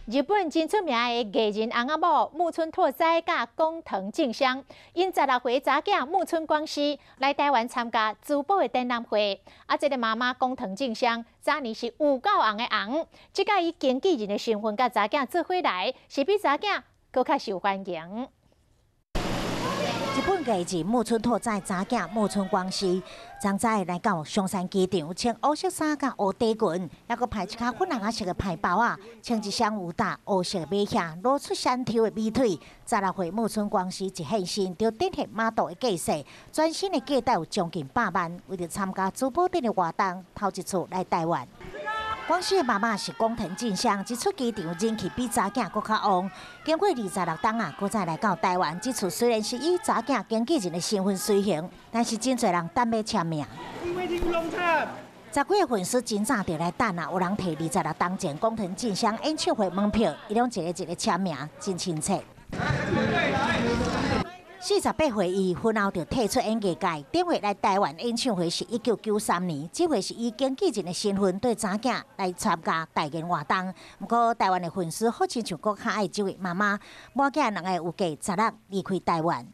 日本真出名的艺人翁仔某木村拓哉甲工藤静香，因16岁查囝木村光希来台湾参加珠宝的展览会。这个妈妈工藤静香早年是有够红的红，即届以经纪人的身份甲查囝做伙来，是比查囝搁较受欢迎。 日本艺人木村拓哉查囝木村光希，昨早来到松山机场，穿黑色衫甲黑底裙，还佫派一卡粉红色的派包啊，穿一双有搭黑色的马靴，露出山条的美腿。16岁木村光希一现身就展现马道的架势，全身的价值有将近100万，为了参加珠宝展的活动，头一次来台湾。 光希的妈妈是工藤静香，一出机场人气比查囝佫较旺。经过26冬啊，佫再来到台湾。这次虽然是以查囝经纪人的身份随行，但是真侪人等要签名。10几个粉丝真早就来等啊，有人摕26冬前工藤静香演唱会门票，伊拢一个一个签名，真亲切。 48岁伊婚后就退出演艺界，顶回来台湾演唱会是1993年，这回是以经纪人的身份对查囝来参加代言活动。不过台湾的粉丝好亲像佫较爱这位妈妈，母囝2个有计16离开台湾。